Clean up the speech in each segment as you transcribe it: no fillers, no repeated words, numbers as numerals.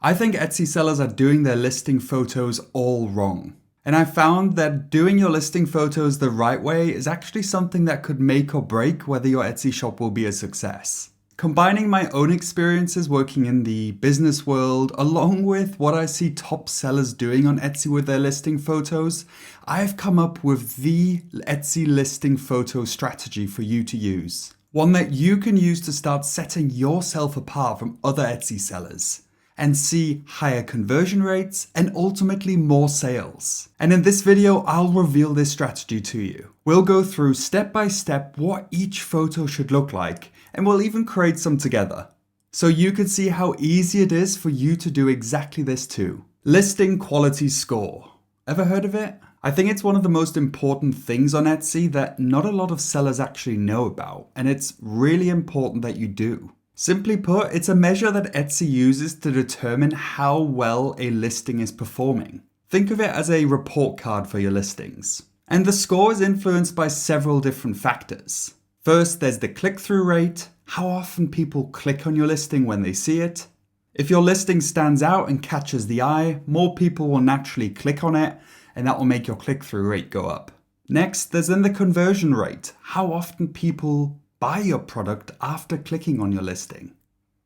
I think Etsy sellers are doing their listing photos all wrong. And I found that doing your listing photos the right way is actually something that could make or break whether your Etsy shop will be a success. Combining my own experiences working in the business world along with what I see top sellers doing on Etsy with their listing photos, I've come up with the Etsy listing photo strategy for you to use. One that you can use to start setting yourself apart from other Etsy sellers and see higher conversion rates and ultimately more sales. And in this video, I'll reveal this strategy to you. We'll go through step by step what each photo should look like, and we'll even create some together. So you can see how easy it is for you to do exactly this too. Listing quality score. Ever heard of it? I think it's one of the most important things on Etsy that not a lot of sellers actually know about, and it's really important that you do. Simply put, it's a measure that Etsy uses to determine how well a listing is performing. Think of it as a report card for your listings. And the score is influenced by several different factors. First, there's the click-through rate, how often people click on your listing when they see it. If your listing stands out and catches the eye, more people will naturally click on it, and that will make your click-through rate go up. Next, there's then the conversion rate, how often people buy your product after clicking on your listing.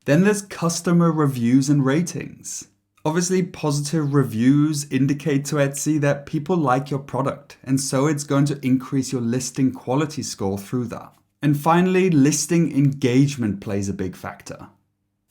Then there's customer reviews and ratings. Obviously, positive reviews indicate to Etsy that people like your product, and so it's going to increase your listing quality score through that. And finally, listing engagement plays a big factor.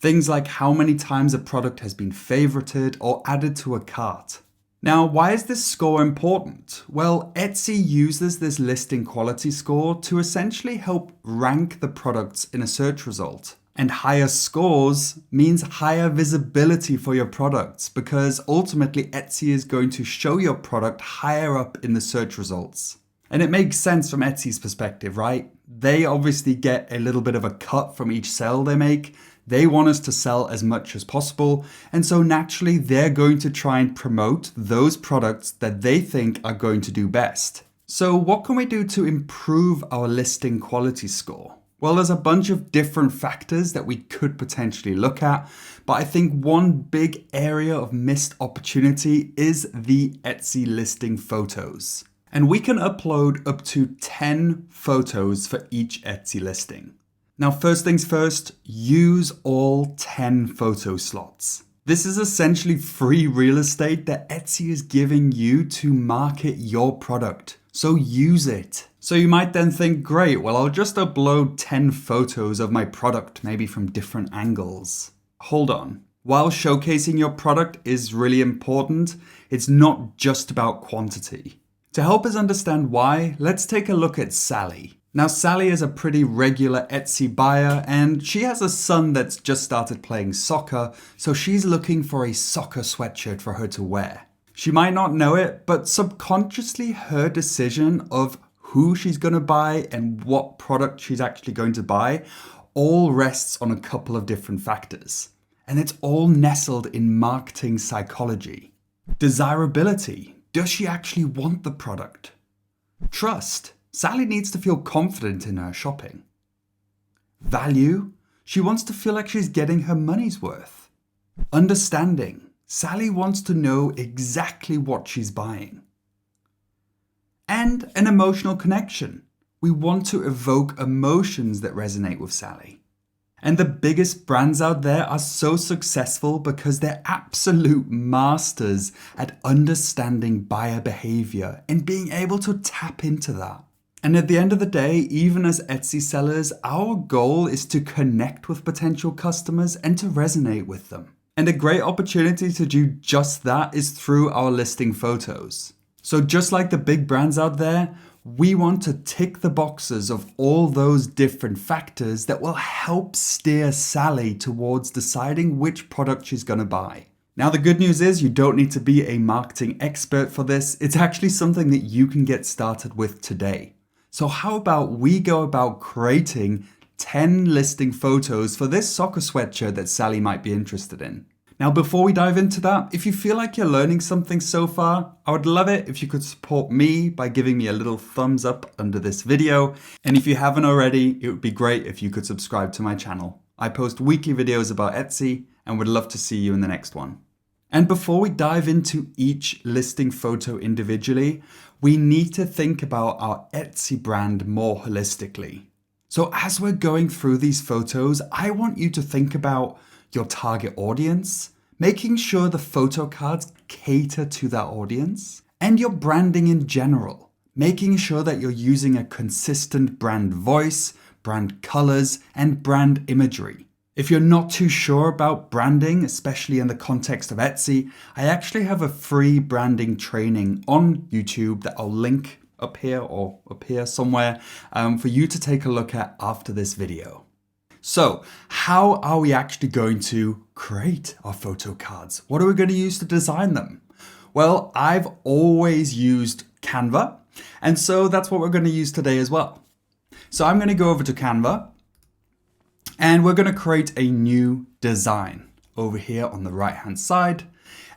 Things like how many times a product has been favorited or added to a cart. Now, why is this score important? Well, Etsy uses this listing quality score to essentially help rank the products in a search result. And higher scores means higher visibility for your products because ultimately Etsy is going to show your product higher up in the search results. And it makes sense from Etsy's perspective, right? They obviously get a little bit of a cut from each sale they make. They want us to sell as much as possible, and so naturally they're going to try and promote those products that they think are going to do best. So what can we do to improve our listing quality score? Well, there's a bunch of different factors that we could potentially look at, but I think one big area of missed opportunity is the Etsy listing photos. And we can upload up to 10 photos for each Etsy listing. Now, first things first, use all 10 photo slots. This is essentially free real estate that Etsy is giving you to market your product. So use it. So you might then think, great, well, I'll just upload 10 photos of my product, maybe from different angles. Hold on. While showcasing your product is really important, it's not just about quantity. To help us understand why, let's take a look at Sally. Now, Sally is a pretty regular Etsy buyer and she has a son that's just started playing soccer, so she's looking for a soccer sweatshirt for her to wear. She might not know it, but subconsciously her decision of who she's going to buy and what product she's actually going to buy all rests on a couple of different factors. And it's all nestled in marketing psychology. Desirability. Does she actually want the product? Trust. Sally needs to feel confident in her shopping. Value. She wants to feel like she's getting her money's worth. Understanding. Sally wants to know exactly what she's buying. And an emotional connection. We want to evoke emotions that resonate with Sally. And the biggest brands out there are so successful because they're absolute masters at understanding buyer behavior and being able to tap into that. And at the end of the day, even as Etsy sellers, our goal is to connect with potential customers and to resonate with them. And a great opportunity to do just that is through our listing photos. So just like the big brands out there, we want to tick the boxes of all those different factors that will help steer Sally towards deciding which product she's going to buy. Now, the good news is you don't need to be a marketing expert for this. It's actually something that you can get started with today. So how about we go about creating 10 listing photos for this soccer sweatshirt that Sally might be interested in. Now, before we dive into that, if you feel like you're learning something so far, I would love it if you could support me by giving me a little thumbs up under this video. And if you haven't already, it would be great if you could subscribe to my channel. I post weekly videos about Etsy and would love to see you in the next one. And before we dive into each listing photo individually, we need to think about our Etsy brand more holistically. So as we're going through these photos, I want you to think about your target audience, making sure the photo cards cater to that audience, and your branding in general, making sure that you're using a consistent brand voice, brand colors, and brand imagery. If you're not too sure about branding, especially in the context of Etsy, I actually have a free branding training on YouTube that I'll link up here or up here somewhere for you to take a look at after this video. So how are we actually going to create our photo cards? What are we going to use to design them? Well, I've always used Canva, and so that's what we're going to use today as well. So I'm going to go over to Canva, and we're going to create a new design over here on the right hand side,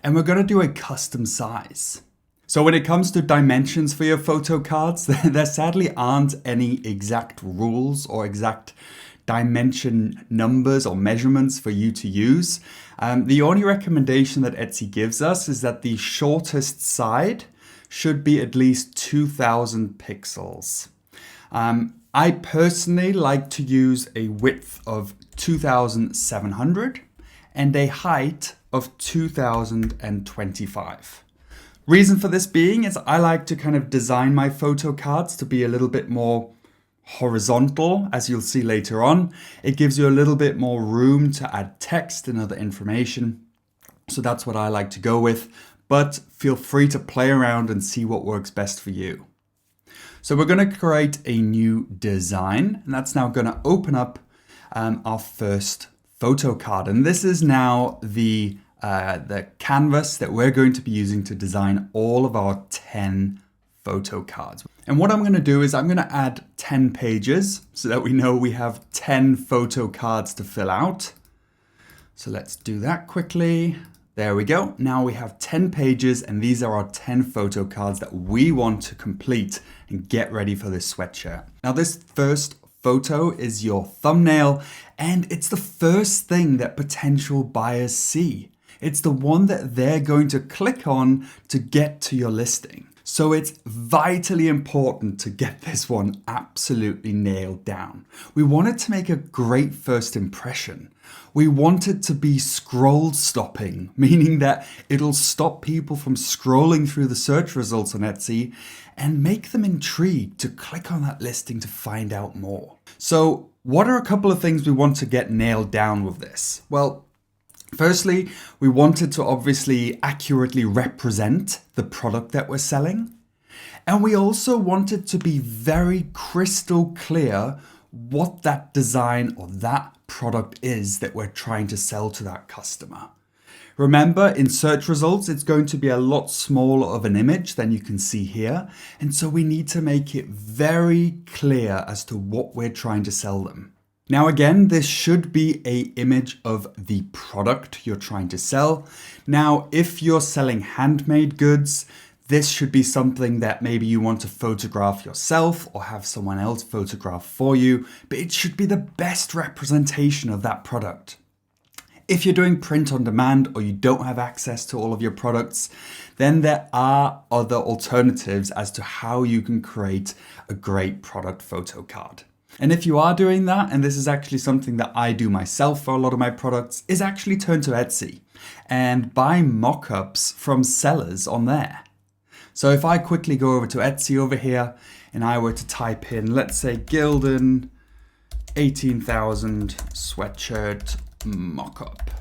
and we're going to do a custom size. So when it comes to dimensions for your photo cards, there sadly aren't any exact rules or exact dimension numbers or measurements for you to use. The only recommendation that Etsy gives us is that the shortest side should be at least 2000 pixels. I personally like to use a width of 2700 and a height of 2025. Reason for this being is I like to kind of design my photo cards to be a little bit more horizontal, as you'll see later on. It gives you a little bit more room to add text and other information. So that's what I like to go with, but feel free to play around and see what works best for you. So we're going to create a new design, and that's now going to open up our first photo card. And this is now the canvas that we're going to be using to design all of our 10 photo cards. And what I'm going to do is I'm going to add 10 pages so that we know we have 10 photo cards to fill out. So let's do that quickly. There we go. Now we have 10 pages, and these are our 10 photo cards that we want to complete and get ready for this sweatshirt. Now this first photo is your thumbnail, and it's the first thing that potential buyers see. It's the one that they're going to click on to get to your listing. So it's vitally important to get this one absolutely nailed down. We want it to make a great first impression. We want it to be scroll stopping, meaning that it'll stop people from scrolling through the search results on Etsy and make them intrigued to click on that listing to find out more. So what are a couple of things we want to get nailed down with this? Well, firstly, we wanted to obviously accurately represent the product that we're selling. And we also wanted to be very crystal clear what that design or that product is that we're trying to sell to that customer. Remember, in search results, it's going to be a lot smaller of an image than you can see here. And so we need to make it very clear as to what we're trying to sell them. Now again, this should be an image of the product you're trying to sell. Now, if you're selling handmade goods, this should be something that maybe you want to photograph yourself or have someone else photograph for you, but it should be the best representation of that product. If you're doing print on demand or you don't have access to all of your products, then there are other alternatives as to how you can create a great product photo card. And if you are doing that, and this is actually something that I do myself for a lot of my products, is actually turn to Etsy and buy mock-ups from sellers on there. So if I quickly go over to Etsy over here and I were to type in, let's say Gildan 18,000 sweatshirt mock-up.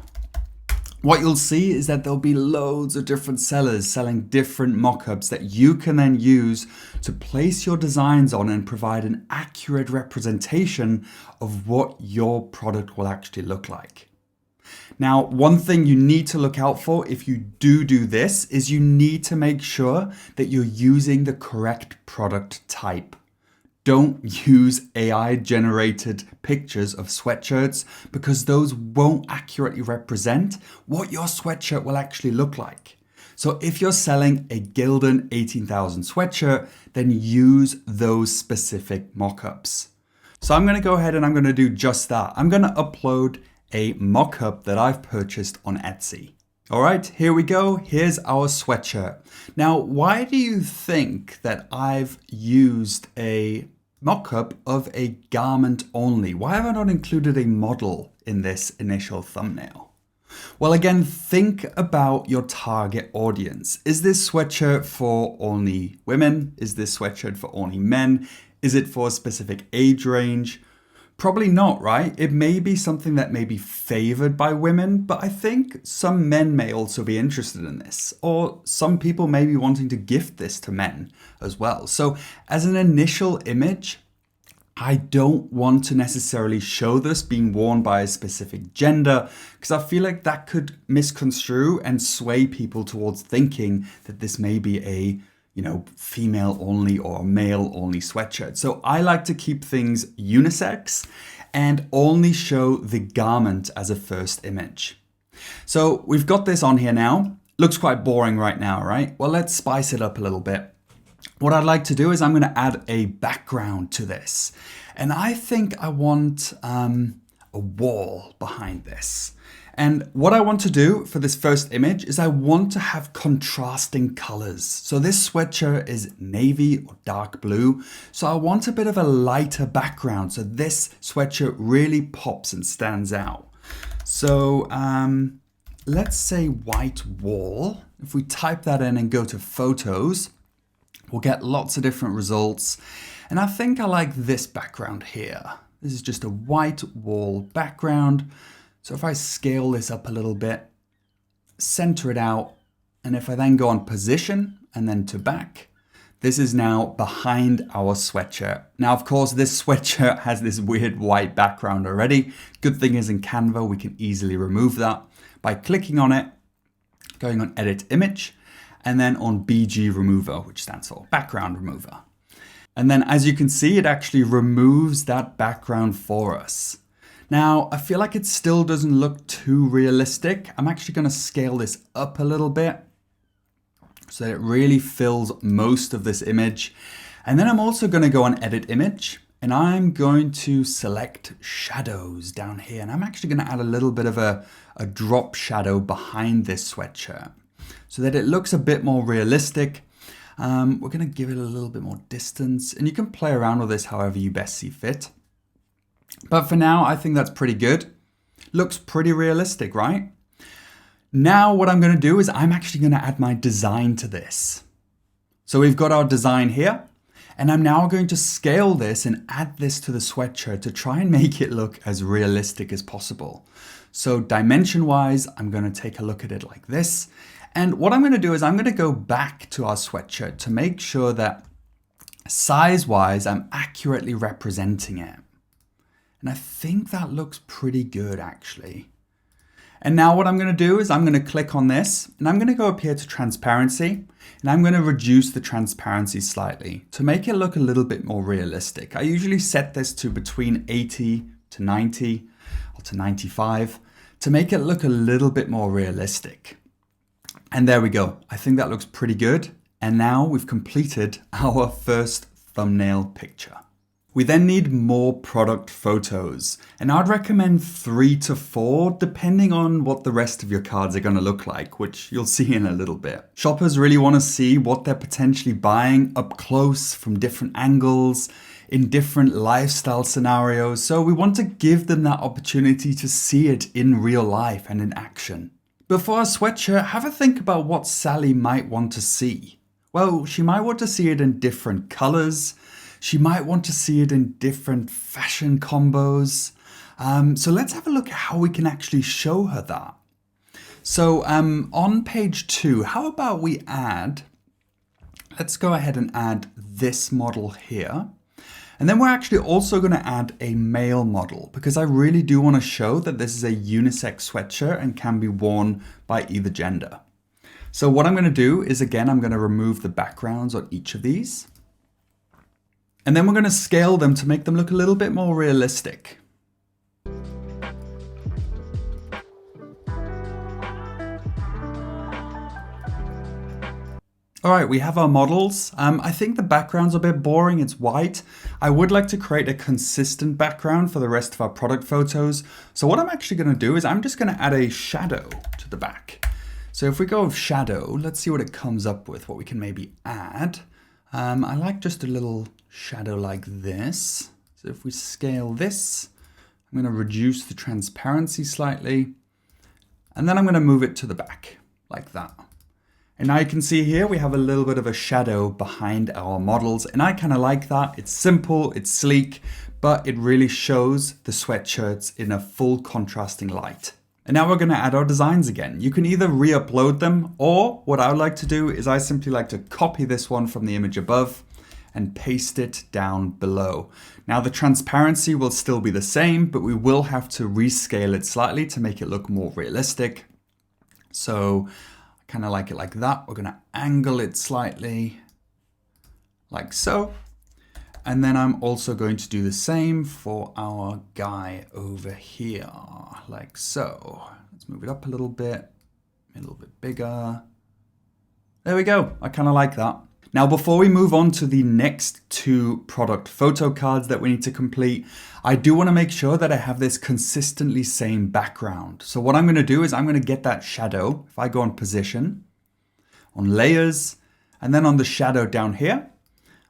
What you'll see is that there'll be loads of different sellers selling different mock-ups that you can then use to place your designs on and provide an accurate representation of what your product will actually look like. Now, one thing you need to look out for if you do this is you need to make sure that you're using the correct product type. Don't use AI generated pictures of sweatshirts because those won't accurately represent what your sweatshirt will actually look like. So if you're selling a Gildan 18,000 sweatshirt, then use those specific mock-ups. So I'm going to go ahead and I'm going to do just that. I'm going to upload a mock-up that I've purchased on Etsy. All right, here we go. Here's our sweatshirt. Now, why do you think that I've used a mock-up of a garment only? Why have I not included a model in this initial thumbnail? Well, again, think about your target audience. Is this sweatshirt for only women? Is this sweatshirt for only men? Is it for a specific age range? Probably not, right? It may be something that may be favored by women, but I think some men may also be interested in this, or some people may be wanting to gift this to men as well. So as an initial image, I don't want to necessarily show this being worn by a specific gender, because I feel like that could misconstrue and sway people towards thinking that this may be a female only or male only sweatshirt. So I like to keep things unisex and only show the garment as a first image. So we've got this on here now. Looks quite boring right now, right? Well, let's spice it up a little bit. What I'd like to do is I'm going to add a background to this. And I think I want a wall behind this. And what I want to do for this first image is I want to have contrasting colors. So this sweatshirt is navy or dark blue. So I want a bit of a lighter background. So this sweatshirt really pops and stands out. So let's say white wall. If we type that in and go to photos, we'll get lots of different results. And I think I like this background here. This is just a white wall background. So if I scale this up a little bit, center it out, and if I then go on position and then to back, this is now behind our sweatshirt. Now, of course, this sweatshirt has this weird white background already. Good thing is in Canva, we can easily remove that by clicking on it, going on Edit Image, and then on BG Remover, which stands for Background Remover. And then as you can see, it actually removes that background for us. Now, I feel like it still doesn't look too realistic. I'm actually going to scale this up a little bit so that it really fills most of this image. And then I'm also going to go on Edit Image, and I'm going to select shadows down here. And I'm actually going to add a little bit of a drop shadow behind this sweatshirt so that it looks a bit more realistic. We're going to give it a little bit more distance, and you can play around with this however you best see fit. But for now, I think that's pretty good. Looks pretty realistic, right? Now what I'm going to do is I'm actually going to add my design to this. So we've got our design here, and I'm now going to scale this and add this to the sweatshirt to try and make it look as realistic as possible. So dimension-wise, I'm going to take a look at it like this. And what I'm going to do is I'm going to go back to our sweatshirt to make sure that size-wise, I'm accurately representing it. And I think that looks pretty good, actually. And now what I'm going to do is I'm going to click on this, and I'm going to go up here to transparency, and I'm going to reduce the transparency slightly to make it look a little bit more realistic. I usually set this to between 80 to 90 or to 95 to make it look a little bit more realistic. And there we go. I think that looks pretty good. And now we've completed our first thumbnail picture. We then need more product photos, and I'd recommend 3 to 4 depending on what the rest of your cards are going to look like, which you'll see in a little bit. Shoppers really want to see what they're potentially buying up close from different angles in different lifestyle scenarios, so we want to give them that opportunity to see it in real life and in action. But for a sweatshirt, have a think about what Sally might want to see. Well, she might want to see it in different colors. She might want to see it in different fashion combos. So let's have a look at how we can actually show her that. So on page 2, how about we let's go ahead and add this model here. And then we're actually also going to add a male model because I really do want to show that this is a unisex sweatshirt and can be worn by either gender. So what I'm going to do is, again, I'm going to remove the backgrounds on each of these. And then we're going to scale them to make them look a little bit more realistic. All right, we have our models. I think the background's a bit boring, it's white. I would like to create a consistent background for the rest of our product photos. So what I'm actually gonna do is I'm just gonna add a shadow to the back. So if we go with shadow, let's see what it comes up with, what we can maybe add. I like just a little shadow like this. So if we scale this, I'm gonna reduce the transparency slightly, and then I'm gonna move it to the back like that. And now you can see here we have a little bit of a shadow behind our models, and I kind of like that. It's simple, it's sleek, but it really shows the sweatshirts in a full contrasting light. And now we're going to add our designs again. You can either re-upload them, or what I would like to do is I simply like to copy this one from the image above and paste it down below. Now the transparency will still be the same, but we will have to rescale it slightly to make it look more realistic. So kind of like it like that. We're going to angle it slightly like so. And then I'm also going to do the same for our guy over here, like so. Let's move it up a little bit bigger. There we go. I kind of like that. Now, before we move on to the next two product photo cards that we need to complete, I do want to make sure that I have this consistently same background. So what I'm going to do is I'm going to get that shadow. If I go on position, on layers, and then on the shadow down here,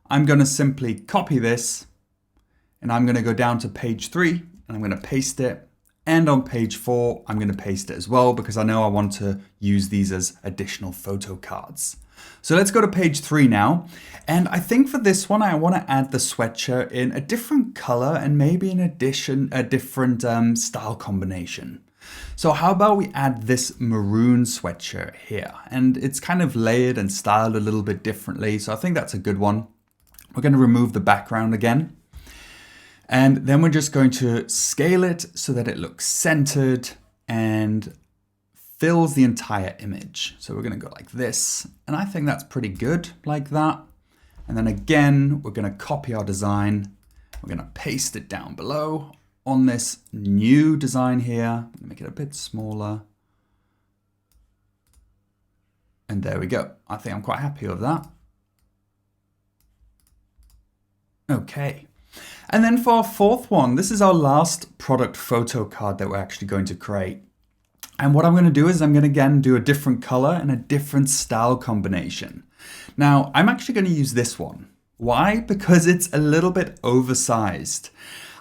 I'm going to simply copy this, and I'm going to go down to page 3 and I'm going to paste it. And on page 4, I'm going to paste it as well because I know I want to use these as additional photo cards. So let's go to page 3 now. And I think for this one, I want to add the sweatshirt in a different color and maybe in addition, a different style combination. So how about we add this maroon sweatshirt here? And it's kind of layered and styled a little bit differently. So I think that's a good one. We're going to remove the background again. And then we're just going to scale it so that it looks centered and fills the entire image. So we're going to go like this. And I think that's pretty good like that. And then again, we're going to copy our design. We're going to paste it down below on this new design here. Make it a bit smaller. And there we go. I think I'm quite happy with that. Okay. And then for our fourth one, this is our last product photo card that we're actually going to create. And what I'm going to do is I'm going to again do a different color and a different style combination. Now, I'm actually going to use this one. Why? Because it's a little bit oversized.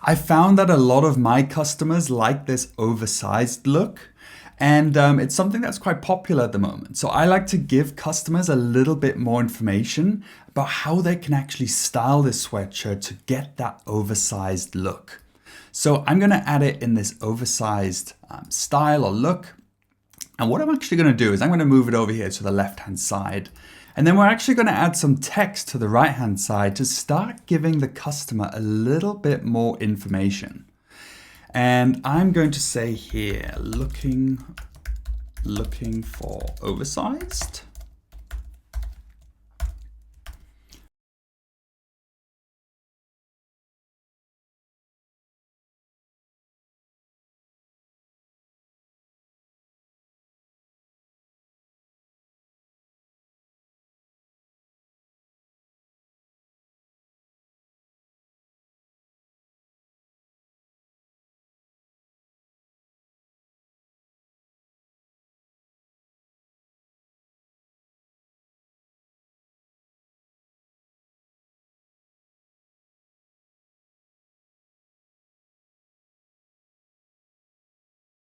I found that a lot of my customers like this oversized look. And it's something that's quite popular at the moment. So I like to give customers a little bit more information about how they can actually style this sweatshirt to get that oversized look. So I'm going to add it in this oversized style or look. And what I'm actually going to do is I'm going to move it over here to the left-hand side. And then we're actually going to add some text to the right-hand side to start giving the customer a little bit more information. And I'm going to say here, looking for oversized.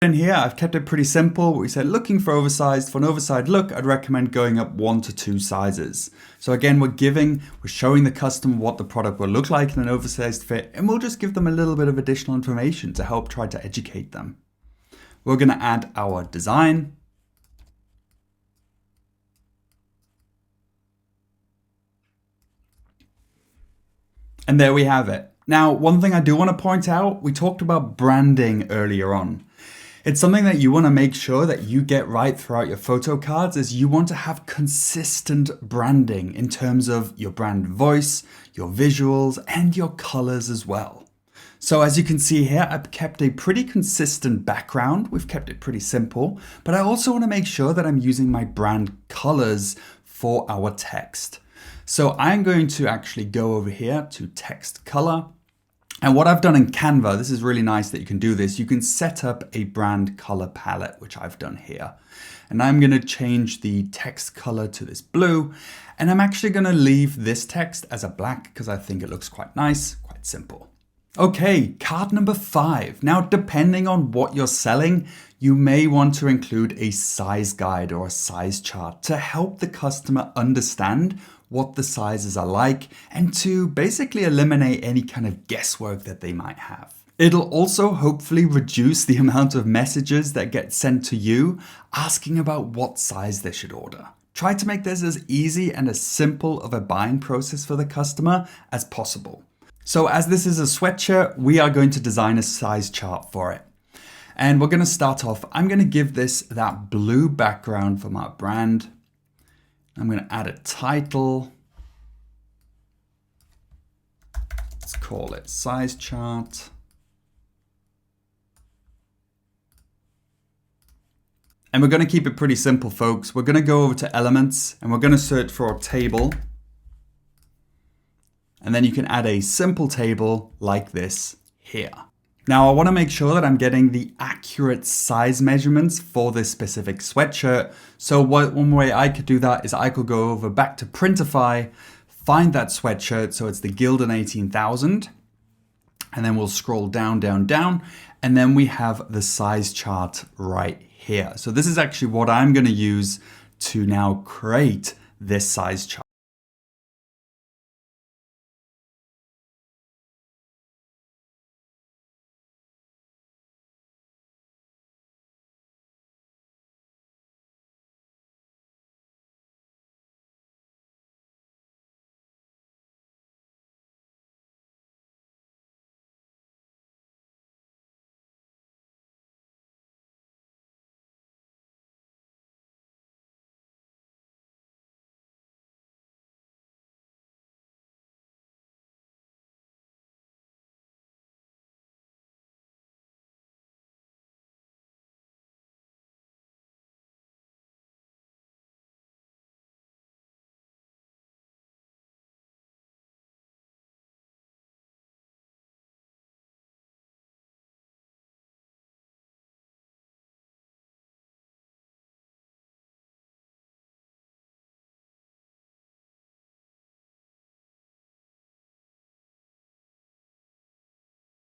In here, I've kept it pretty simple. We said looking for oversized. For an oversized look, I'd recommend going up 1 to 2 sizes. So again, we're showing the customer what the product will look like in an oversized fit, and we'll just give them a little bit of additional information to help try to educate them. We're going to add our design. And there we have it. Now, one thing I do want to point out, we talked about branding earlier on. It's something that you want to make sure that you get right throughout your photo cards, is you want to have consistent branding in terms of your brand voice, your visuals, and your colors as well. So as you can see here, I've kept a pretty consistent background. We've kept it pretty simple, but I also want to make sure that I'm using my brand colors for our text. So I'm going to actually go over here to text color. And what I've done in Canva, this is really nice that you can do this. You can set up a brand color palette, which I've done here. And I'm going to change the text color to this blue. And I'm actually going to leave this text as a black because I think it looks quite nice, quite simple. Okay, card number 5. Now, depending on what you're selling, you may want to include a size guide or a size chart to help the customer understand what the sizes are like and to basically eliminate any kind of guesswork that they might have. It'll also hopefully reduce the amount of messages that get sent to you asking about what size they should order. Try to make this as easy and as simple of a buying process for the customer as possible. So as this is a sweatshirt, we are going to design a size chart for it. And we're going to start off, I'm going to give this that blue background from our brand. I'm going to add a title. Let's call it size chart. And we're going to keep it pretty simple, folks. We're going to go over to elements and we're going to search for a table. And then you can add a simple table like this here. Now I want to make sure that I'm getting the accurate size measurements for this specific sweatshirt. So one way I could do that is I could go over back to Printify, find that sweatshirt. So it's the Gildan 18,000. And then we'll scroll down, down, down. And then we have the size chart right here. So this is actually what I'm going to use to now create this size chart.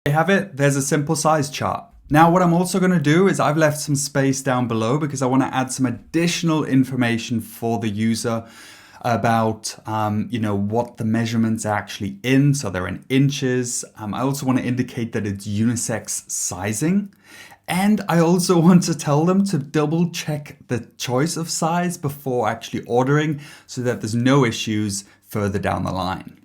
You have it, there's a simple size chart. Now what I'm also going to do is I've left some space down below because I want to add some additional information for the user about what the measurements are actually in. So they're in inches. I also want to indicate that it's unisex sizing. And I also want to tell them to double check the choice of size before actually ordering so that there's no issues further down the line.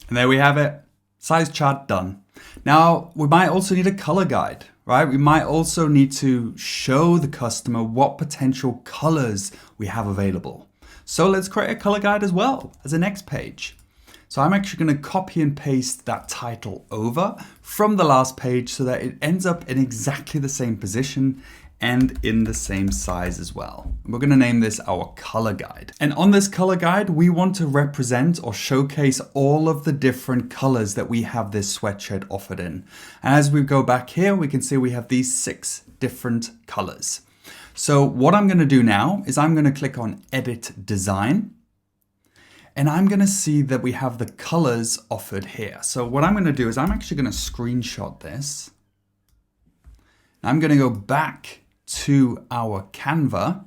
And there we have it, size chart done. Now, we might also need a color guide, right? We might also need to show the customer what potential colors we have available. So let's create a color guide as well as a next page. So I'm actually going to copy and paste that title over from the last page so that it ends up in exactly the same position and in the same size as well. We're going to name this our color guide. And on this color guide, we want to represent or showcase all of the different colors that we have this sweatshirt offered in. And as we go back here, we can see we have these 6 different colors. So what I'm going to do now is I'm going to click on Edit Design. And I'm going to see that we have the colors offered here. So what I'm going to do is I'm actually going to screenshot this. I'm going to go back to our Canva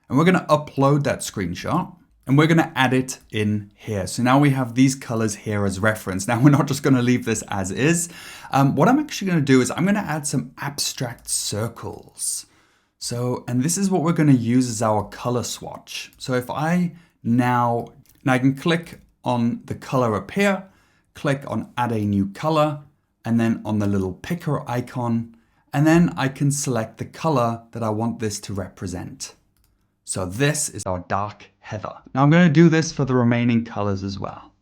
and we're going to upload that screenshot and we're going to add it in here. So now we have these colors here as reference. Now we're not just going to leave this as is. What I'm actually going to do is I'm going to add some abstract circles. And this is what we're going to use as our color swatch. So if I now I can click on the color up here, click on add a new color, and then on the little picker icon, and then I can select the color that I want this to represent. So this is our dark heather. Now I'm going to do this for the remaining colors as well.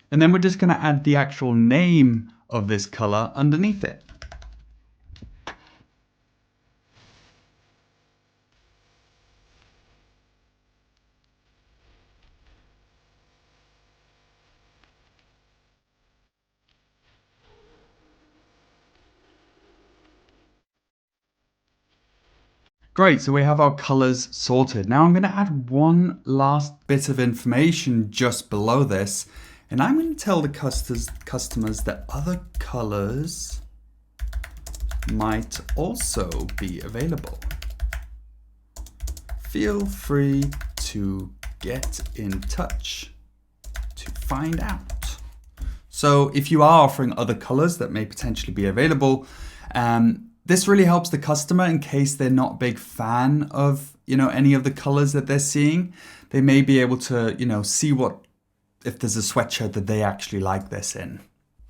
And then we're just going to add the actual name of this color underneath it. Great, so we have our colors sorted. Now I'm going to add one last bit of information just below this, and I'm going to tell the customers that other colors might also be available. Feel free to get in touch to find out. So if you are offering other colors that may potentially be available, this really helps the customer in case they're not a big fan of, any of the colors that they're seeing. They may be able to, see if there's a sweatshirt that they actually like this in.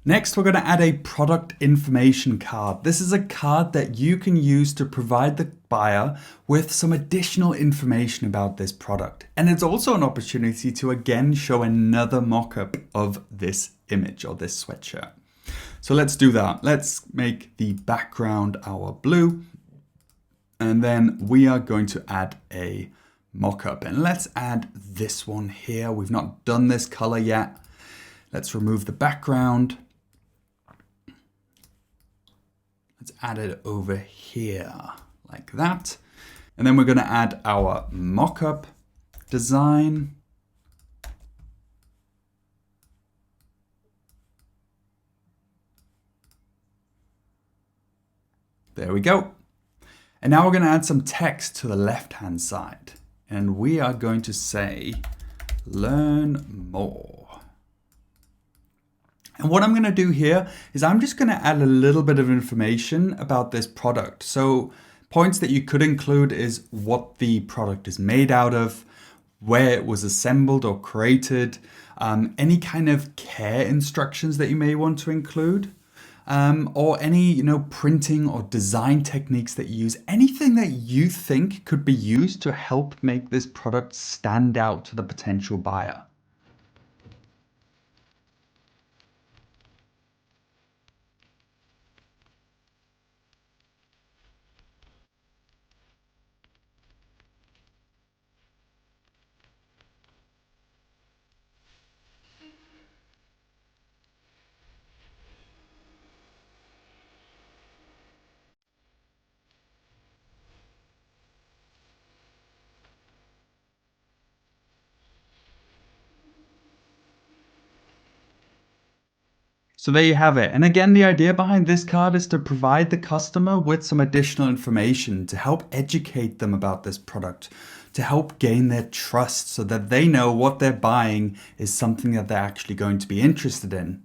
Next, we're going to add a product information card. This is a card that you can use to provide the buyer with some additional information about this product. And it's also an opportunity to again show another mock-up of this image or this sweatshirt. So let's do that. Let's make the background our blue. And then we are going to add a mock-up. And let's add this one here. We've not done this color yet. Let's remove the background. Let's add it over here like that. And then we're going to add our mock-up design. There we go. And now we're going to add some text to the left-hand side. And we are going to say, learn more. And what I'm going to do here is I'm just going to add a little bit of information about this product. So points that you could include is what the product is made out of, where it was assembled or created, any kind of care instructions that you may want to include. Or any, printing or design techniques that you use, anything that you think could be used to help make this product stand out to the potential buyer. So there you have it. And again, the idea behind this card is to provide the customer with some additional information to help educate them about this product, to help gain their trust so that they know what they're buying is something that they're actually going to be interested in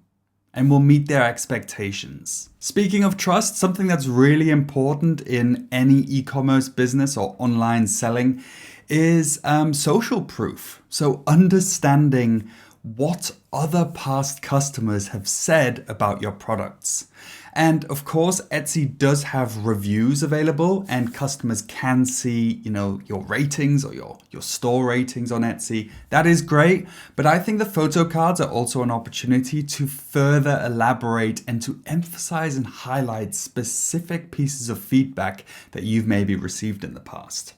and will meet their expectations. Speaking of trust, something that's really important in any e-commerce business or online selling is social proof. So understanding what other past customers have said about your products. And of course, Etsy does have reviews available and customers can see, your ratings or your store ratings on Etsy. That is great. But I think the photo cards are also an opportunity to further elaborate and to emphasize and highlight specific pieces of feedback that you've maybe received in the past.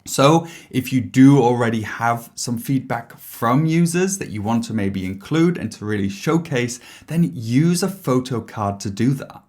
So if you do already have some feedback from users that you want to maybe include and to really showcase, then use a photo card to do that.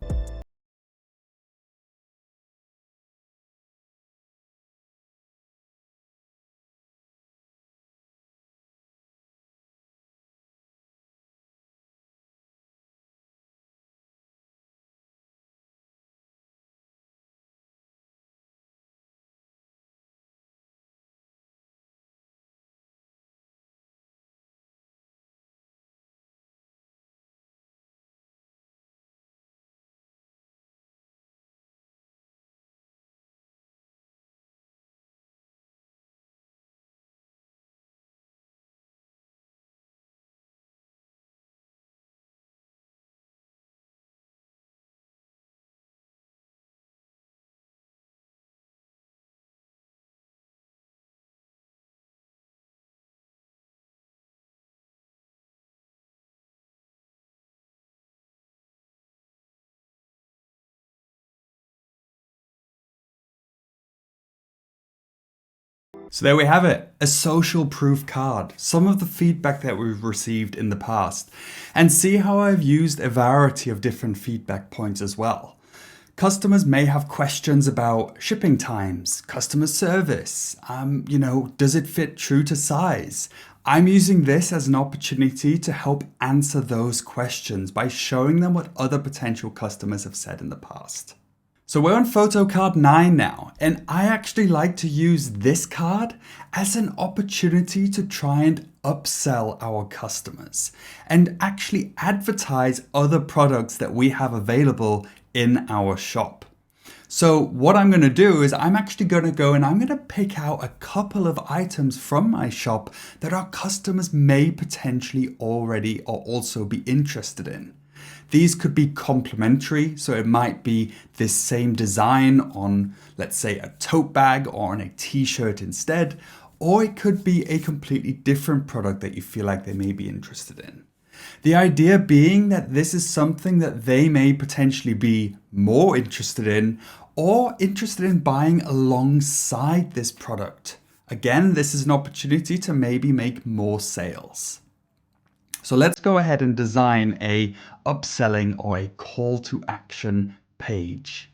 So there we have it, a social proof card, some of the feedback that we've received in the past, and see how I've used a variety of different feedback points as well. Customers may have questions about shipping times, customer service, does it fit true to size? I'm using this as an opportunity to help answer those questions by showing them what other potential customers have said in the past. So we're on photo card 9 now, and I actually like to use this card as an opportunity to try and upsell our customers and actually advertise other products that we have available in our shop. So what I'm going to do is I'm actually going to go and I'm going to pick out a couple of items from my shop that our customers may potentially already or also be interested in. These could be complementary, so it might be this same design on, let's say, a tote bag or on a t-shirt instead, or it could be a completely different product that you feel like they may be interested in. The idea being that this is something that they may potentially be more interested in or interested in buying alongside this product. Again, this is an opportunity to maybe make more sales. So let's go ahead and design a upselling or a call to action page.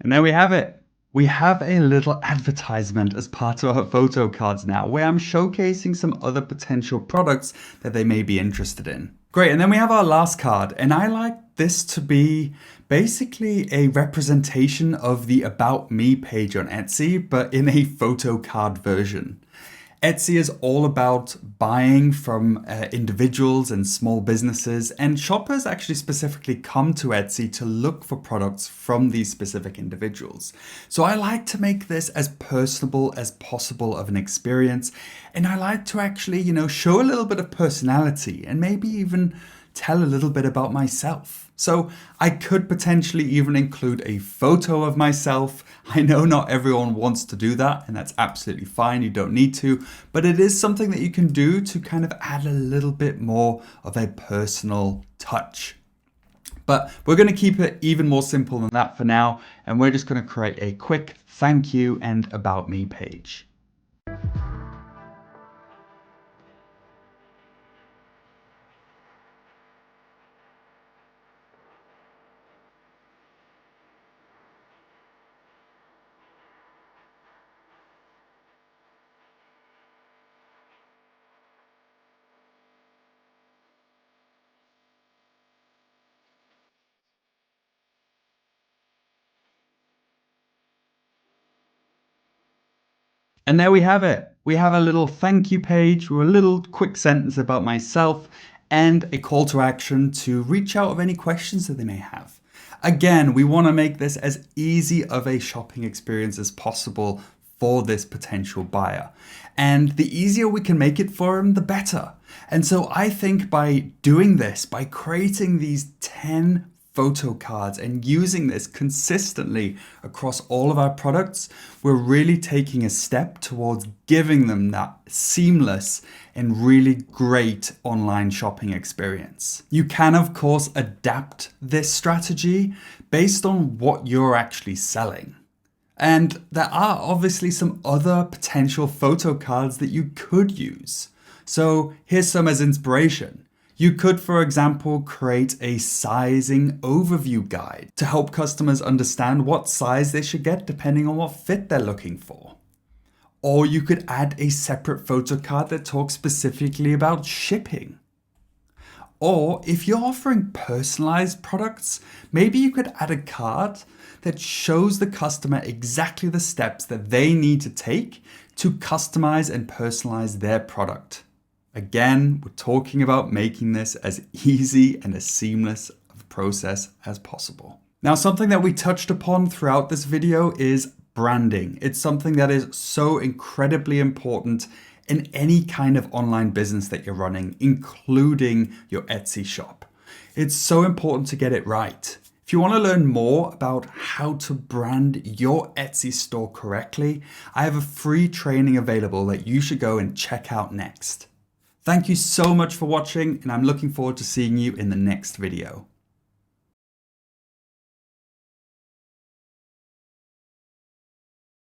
And there we have it. We have a little advertisement as part of our photo cards now where I'm showcasing some other potential products that they may be interested in. Great, and then we have our last card, and I like this to be basically a representation of the About Me page on Etsy, but in a photo card version. Etsy is all about buying from individuals and small businesses, and shoppers actually specifically come to Etsy to look for products from these specific individuals. So I like to make this as personable as possible of an experience, and I like to actually, show a little bit of personality and maybe even tell a little bit about myself. So I could potentially even include a photo of myself. I know not everyone wants to do that, and that's absolutely fine. You don't need to, but it is something that you can do to kind of add a little bit more of a personal touch. But we're going to keep it even more simple than that for now, and we're just going to create a quick thank you and about me page. And there we have it. We have a little thank you page with a little quick sentence about myself and a call to action to reach out with any questions that they may have. Again, we want to make this as easy of a shopping experience as possible for this potential buyer. And the easier we can make it for them, the better. And so I think by doing this, by creating these 10 photo cards and using this consistently across all of our products, we're really taking a step towards giving them that seamless and really great online shopping experience. You can, of course, adapt this strategy based on what you're actually selling. And there are obviously some other potential photo cards that you could use. So here's some as inspiration. You could, for example, create a sizing overview guide to help customers understand what size they should get depending on what fit they're looking for. Or you could add a separate photo card that talks specifically about shipping. Or if you're offering personalized products, maybe you could add a card that shows the customer exactly the steps that they need to take to customize and personalize their product. Again, we're talking about making this as easy and as seamless of a process as possible. Now, something that we touched upon throughout this video is branding. It's something that is so incredibly important in any kind of online business that you're running, including your Etsy shop. It's so important to get it right. If you want to learn more about how to brand your Etsy store correctly, I have a free training available that you should go and check out next. Thank you so much for watching, and I'm looking forward to seeing you in the next video.